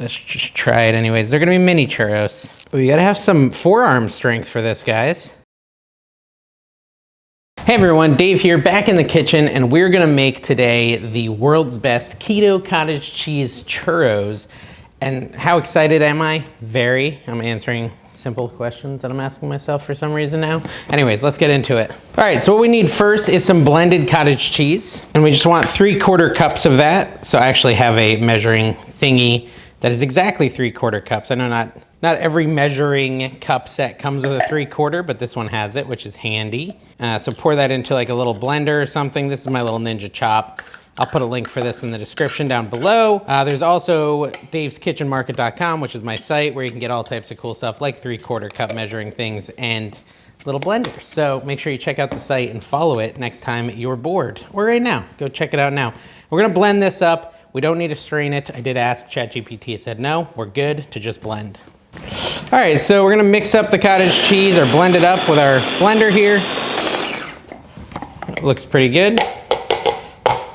let's just try it anyways. They're gonna be mini churros. We gotta have some forearm strength for this, guys. Hey everyone, Dave here, back in the kitchen, and we're gonna make today the world's best Keto Cottage Cheese Churros. And how excited am I? Very. I'm answering simple questions that I'm asking myself for some reason now. Anyways, let's get into it. All right, so what we need first is some blended cottage cheese, and we just want 3/4 cups of that. So I actually have a measuring thingy that is exactly 3/4 cups. I know not every measuring cup set comes with a 3/4, but this one has it, which is handy. So pour that into like a little blender or something. This is my little Ninja Chop. I'll put a link for this in the description down below. There's also daveskitchenmarket.com, which is my site where you can get all types of cool stuff like 3/4 cup measuring things and little blenders. So make sure you check out the site and follow it next time you're bored, or right now. Go check it out now. We're gonna blend this up. We don't need to strain it. I did ask ChatGPT, it said no, we're good to just blend. All right, so we're gonna mix up the cottage cheese or blend it up with our blender here. It looks pretty good.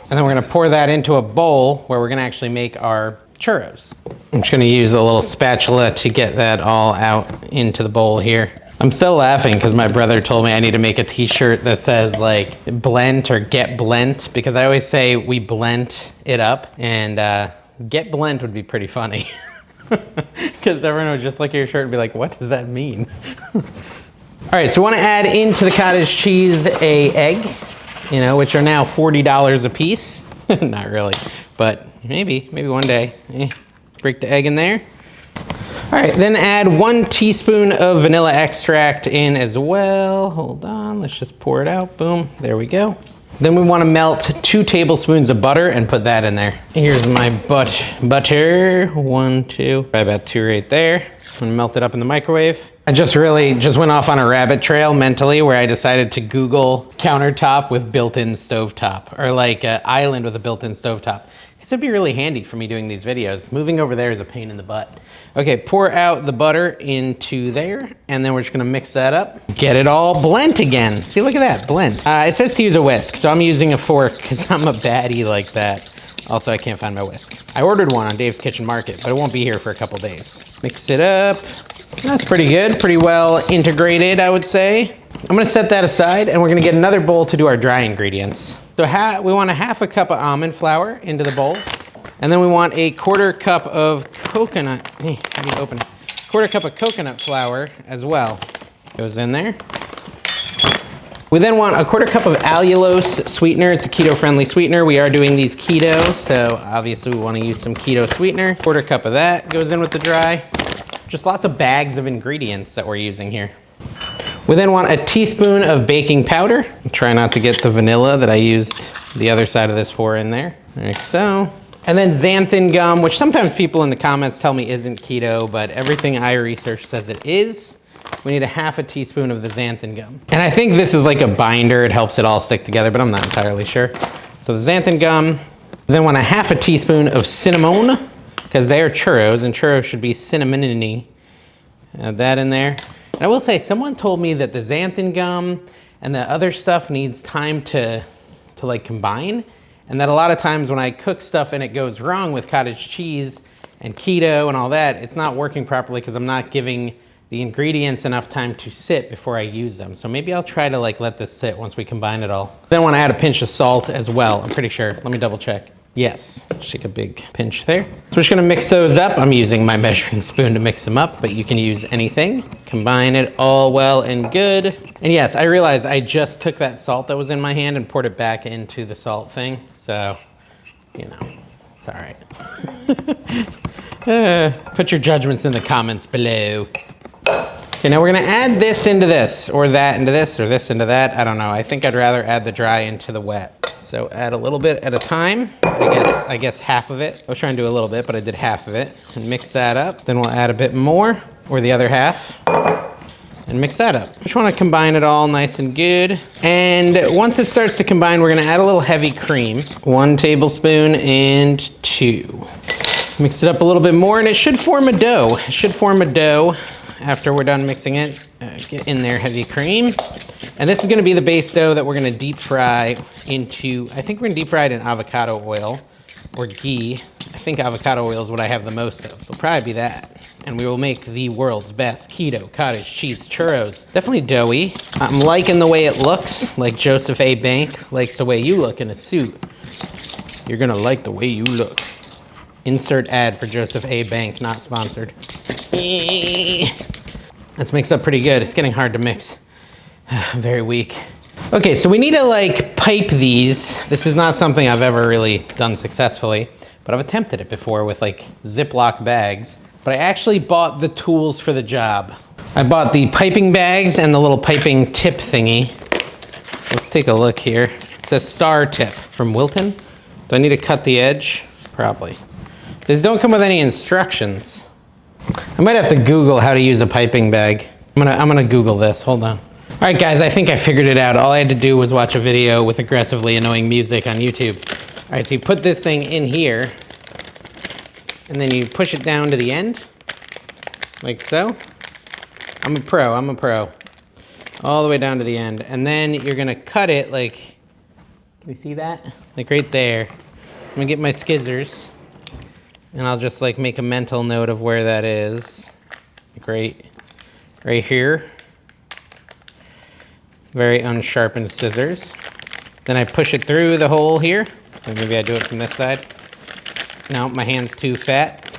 And then we're gonna pour that into a bowl where we're gonna actually make our churros. I'm just gonna use a little spatula to get that all out into the bowl here. I'm still laughing because my brother told me I need to make a t-shirt that says like blend or get blent, because I always say we blend it up, and get blent would be pretty funny. Because everyone would just look at your shirt and be like, what does that mean? All right, so we wanna add into the cottage cheese a egg, you know, which are now $40 a piece. Not really, but maybe one day. Break the egg in there. All right, then add 1 teaspoon of vanilla extract in as well. Hold on, let's just pour it out. Boom, there we go. Then we want to melt 2 tablespoons of butter and put that in there. Here's my butter. 1, 2, probably about 2 right there. I'm gonna melt it up in the microwave. I just went off on a rabbit trail mentally where I decided to Google countertop with built-in stovetop, or like an island with a built-in stovetop. This would be really handy for me doing these videos. Moving over there is a pain in the butt. Okay, pour out the butter into there, and then we're just gonna mix that up. Get it all blent again. See, look at that, blend. It says to use a whisk, so I'm using a fork because I'm a baddie like that. Also, I can't find my whisk. I ordered one on Dave's Kitchen Market, but it won't be here for a couple days. Mix it up. That's pretty good, pretty well integrated, I would say. I'm gonna set that aside, and we're gonna get another bowl to do our dry ingredients. So we want a 1/2 cup of almond flour into the bowl, and then we want a 1/4 cup of coconut, how do you open it? 1/4 cup of coconut flour as well. Goes in there. We then want a 1/4 cup of allulose sweetener. It's a keto-friendly sweetener. We are doing these keto, so obviously we want to use some keto sweetener. 1/4 cup of that goes in with the dry. Just lots of bags of ingredients that we're using here. We then want a teaspoon of baking powder. Try not to get the vanilla that I used the other side of this for in there. Like so. And then xanthan gum, which sometimes people in the comments tell me isn't keto, but everything I researched says it is. We need a 1/2 teaspoon of the xanthan gum. And I think this is like a binder. It helps it all stick together, but I'm not entirely sure. So the xanthan gum. Then want a 1/2 teaspoon of cinnamon, because they are churros, and churros should be cinnamony. Add that in there. And I will say, someone told me that the xanthan gum and the other stuff needs time to like combine, and that a lot of times when I cook stuff and it goes wrong with cottage cheese and keto and all that, it's not working properly because I'm not giving the ingredients enough time to sit before I use them. So maybe I'll try to like let this sit once we combine it all. Then I want to add a pinch of salt as well. I'm pretty sure. Let me double check. Yes, just take a big pinch there. So we're just gonna mix those up. I'm using my measuring spoon to mix them up, but you can use anything. Combine it all well and good. And yes, I realized I just took that salt that was in my hand and poured it back into the salt thing. So, you know, it's all right. Put your judgments in the comments below. Okay, now we're gonna add this into this, or that into this, or this into that. I don't know. I think I'd rather add the dry into the wet. So add a little bit at a time. I guess half of it. I was trying to do a little bit, but I did half of it. And mix that up. Then we'll add a bit more, or the other half, and mix that up. Just want to combine it all nice and good. And once it starts to combine, we're gonna add a little heavy cream. 1 tablespoon and 2. Mix it up a little bit more, and it should form a dough. It should form a dough after we're done mixing it. Get in there, heavy cream. And this is gonna be the base dough that we're gonna deep fry into, I think we're gonna deep fry it in avocado oil. or ghee. I think avocado oil is what I have the most of. It'll probably be that. And we will make the world's best keto cottage cheese churros. Definitely doughy. I'm liking the way it looks, like Joseph A. Bank likes the way you look in a suit. You're gonna like the way you look. Insert ad for Joseph A. Bank, not sponsored. That's mixed up pretty good. It's getting hard to mix. I'm very weak. Okay, so we need to like pipe these. This is not something I've ever really done successfully, but I've attempted it before with like Ziploc bags. But I actually bought the tools for the job. I bought the piping bags and the little piping tip thingy. Let's take a look here. It says star tip from Wilton. Do I need to cut the edge? Probably. These don't come with any instructions. I might have to Google how to use a piping bag. I'm gonna Google this, hold on. All right guys, I think I figured it out. All I had to do was watch a video with aggressively annoying music on YouTube. All right, so you put this thing in here, and then you push it down to the end, like so. I'm a pro. All the way down to the end. And then you're gonna cut it like, can you see that? Like right there. I'm gonna get my skizzers, and I'll just like make a mental note of where that is. Like right here. Very unsharpened scissors. Then I push it through the hole here. Or maybe I do it from this side. No, my hand's too fat.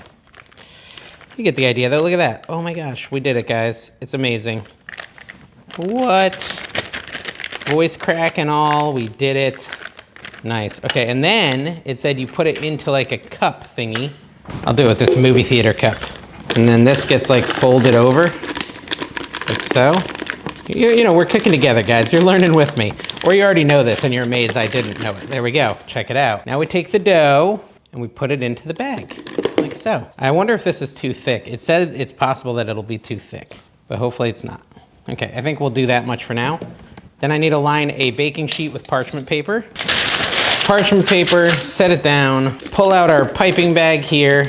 You get the idea though, look at that. Oh my gosh, we did it guys. It's amazing. What? Voice crack and all, we did it. Nice, okay, and then it said you put it into like a cup thingy. I'll do it with this movie theater cup. And then this gets like folded over, like so. You know, we're cooking together guys, you're learning with me. Or you already know this and you're amazed I didn't know it. There we go, check it out. Now we take the dough, and we put it into the bag, like so. I wonder if this is too thick. It says it's possible that it'll be too thick, but hopefully it's not. Okay, I think we'll do that much for now. Then I need to line a baking sheet with parchment paper. Parchment paper, set it down, pull out our piping bag here.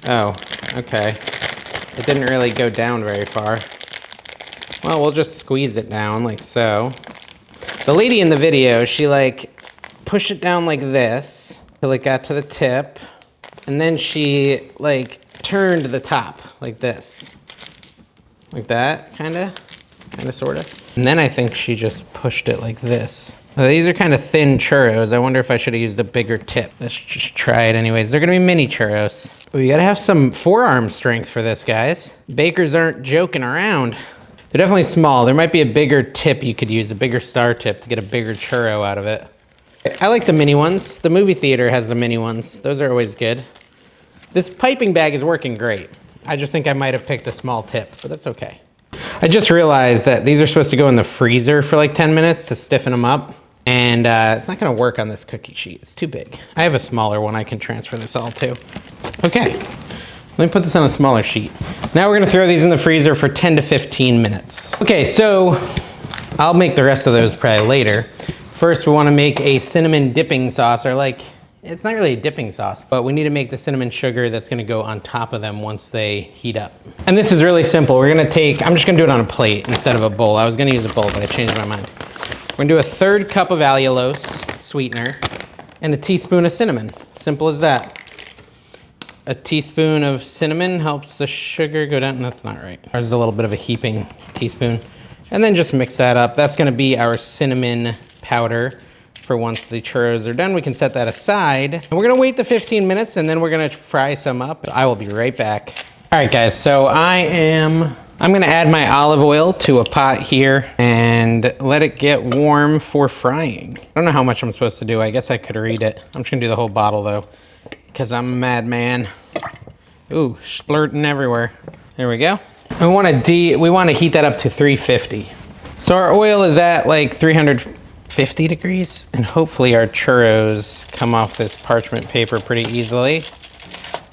Oh, okay. It didn't really go down very far. Well, we'll just squeeze it down like so. The lady in the video, she like pushed it down like this till it got to the tip, and then she like turned the top like this, like that, kinda, sorta. And then I think she just pushed it like this. Now, these are kind of thin churros. I wonder if I should have used a bigger tip. Let's just try it anyways. They're gonna be mini churros. But you gotta have some forearm strength for this, guys. Bakers aren't joking around. They're definitely small. There might be a bigger tip you could use, a bigger star tip to get a bigger churro out of it. I like the mini ones. The movie theater has the mini ones. Those are always good. This piping bag is working great. I just think I might have picked a small tip, but that's okay. I just realized that these are supposed to go in the freezer for like 10 minutes to stiffen them up. And it's not gonna work on this cookie sheet. It's too big. I have a smaller one I can transfer this all to. Okay, let me put this on a smaller sheet. Now we're gonna throw these in the freezer for 10 to 15 minutes. Okay, so I'll make the rest of those probably later. First, we wanna make a cinnamon dipping sauce, or like, it's not really a dipping sauce, but we need to make the cinnamon sugar that's gonna go on top of them once they heat up. And this is really simple. We're gonna take, I'm just gonna do it on a plate instead of a bowl. I was gonna use a bowl, but I changed my mind. We're gonna do a 1/3 cup of allulose sweetener and a teaspoon of cinnamon. Simple as that. A teaspoon of cinnamon helps the sugar go down. That's not right. Ours is a little bit of a heaping teaspoon. And then just mix that up. That's gonna be our cinnamon powder for once the churros are done. We can set that aside. And we're gonna wait the 15 minutes and then we're gonna fry some up. I will be right back. All right guys, so I'm gonna add my olive oil to a pot here and let it get warm for frying. I don't know how much I'm supposed to do. I guess I could read it. I'm just gonna do the whole bottle though, because I'm a madman. Ooh, splurting everywhere. There we go. We wanna heat that up to 350. So our oil is at like 350 degrees, and hopefully our churros come off this parchment paper pretty easily.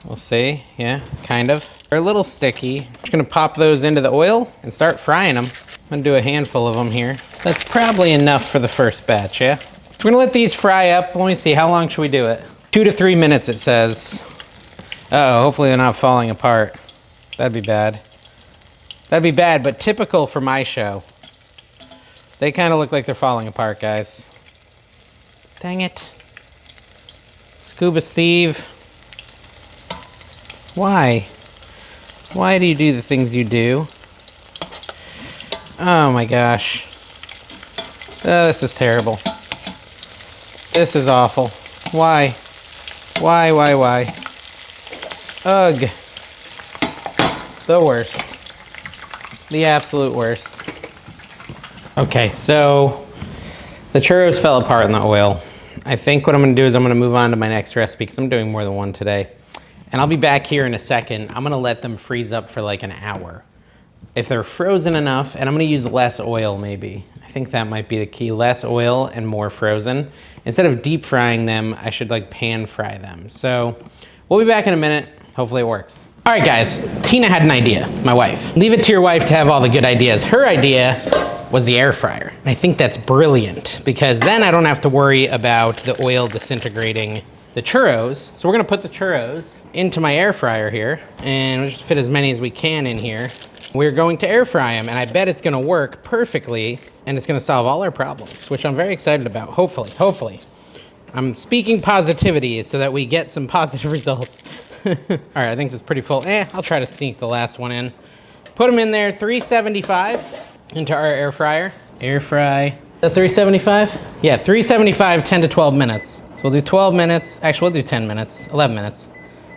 We'll see, yeah, kind of. They're a little sticky. I'm just gonna pop those into the oil and start frying them. I'm gonna do a handful of them here. That's probably enough for the first batch, yeah? We're gonna let these fry up. Let me see, how long should we do it? 2 to 3 minutes, it says. Uh-oh, hopefully they're not falling apart. That'd be bad. That'd be bad, but typical for my show. They kind of look like they're falling apart, guys. Dang it. It's Scuba Steve. Why? Why do you do the things you do? Oh my gosh. Oh, this is terrible. This is awful. Why? Why? Ugh. The worst. The absolute worst. Okay, so the churros fell apart in the oil. I think what I'm gonna do is I'm gonna move on to my next recipe because I'm doing more than one today. And I'll be back here in a second. I'm gonna let them freeze up for like an hour. If they're frozen enough, and I'm gonna use less oil maybe. I think that might be the key, less oil and more frozen. Instead of deep frying them, I should like pan fry them. So we'll be back in a minute. Hopefully it works. All right guys, Tina had an idea, my wife. Leave it to your wife to have all the good ideas. Her idea was the air fryer. And I think that's brilliant because then I don't have to worry about the oil disintegrating the churros. So we're gonna put the churros into my air fryer here and we'll just fit as many as we can in here. We're going to air fry them and I bet it's gonna work perfectly and it's gonna solve all our problems, which I'm very excited about, hopefully. I'm speaking positivity so that we get some positive results. All right, I think that's pretty full. I'll try to sneak the last one in. Put them in there, 375 into our air fryer. Air fry, 375? Yeah, 375, 10 to 12 minutes. So we'll do 12 minutes, actually we'll do 10 minutes, 11 minutes.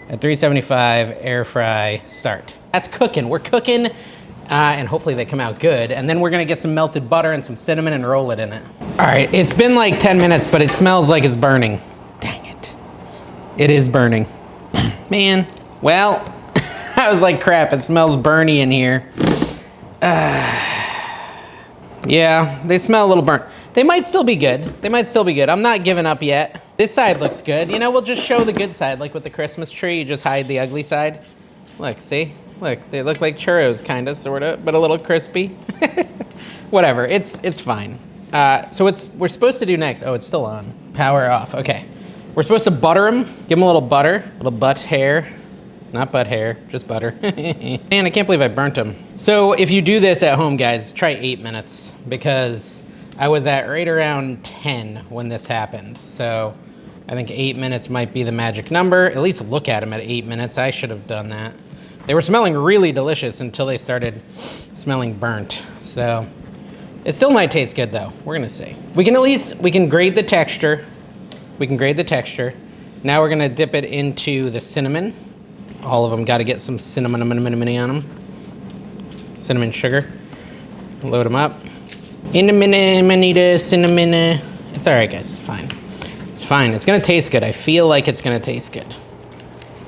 At 375, air fry, start. That's cooking, we're cooking, and hopefully they come out good. And then we're gonna get some melted butter and some cinnamon and roll it in it. All right, it's been like 10 minutes, but it smells like it's burning. Dang it. It is burning. Man, well, I was like, crap, it smells burny in here. Yeah, they smell a little burnt. They might still be good. I'm not giving up yet. This side looks good. You know, we'll just show the good side, like with the Christmas tree, you just hide the ugly side. Look, see? Look, they look like churros, kinda, sorta, but a little crispy. Whatever, it's fine. So we're supposed to do next, oh, it's still on. Power off, okay. We're supposed to butter them, give them a little butter, little butt hair. Not butt hair, just butter. Man, I can't believe I burnt them. So if you do this at home, guys, try 8 minutes because I was at right around 10 when this happened. So I think 8 minutes might be the magic number. At least look at them at 8 minutes. I should have done that. They were smelling really delicious until they started smelling burnt. So it still might taste good though. We're gonna see. We can grade the texture. Now we're gonna dip it into the cinnamon. All of them got to get some cinnamon on them. Cinnamon sugar. Load them up. In a minute, manita, cinnamon. It's all right, guys. It's fine. It's fine. It's going to taste good. I feel like it's going to taste good.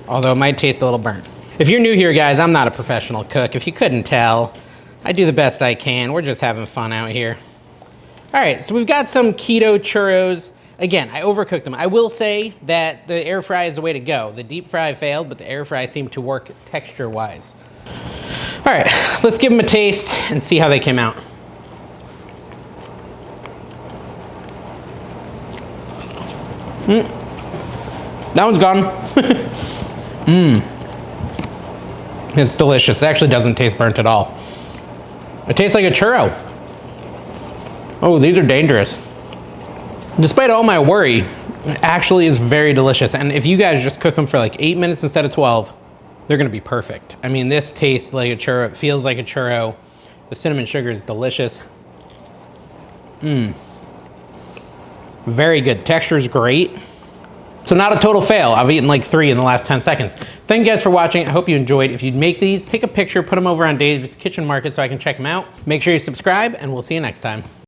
Although it might taste a little burnt. If you're new here, guys, I'm not a professional cook. If you couldn't tell, I do the best I can. We're just having fun out here. All right, so we've got some keto churros. Again, I overcooked them. I will say that the air fry is the way to go. The deep fry failed, but the air fry seemed to work texture-wise. All right, let's give them a taste and see how they came out. That one's gone. It's delicious. It actually doesn't taste burnt at all. It tastes like a churro. Oh, these are dangerous. Despite all my worry, it actually is very delicious. And if you guys just cook them for like 8 minutes instead of 12, they're gonna be perfect. I mean, this tastes like a churro, it feels like a churro. The cinnamon sugar is delicious. Very good, texture is great. So not a total fail. I've eaten like 3 in the last 10 seconds. Thank you guys for watching. I hope you enjoyed. If you make these, take a picture, put them over on Dave's Kitchen Market so I can check them out. Make sure you subscribe and we'll see you next time.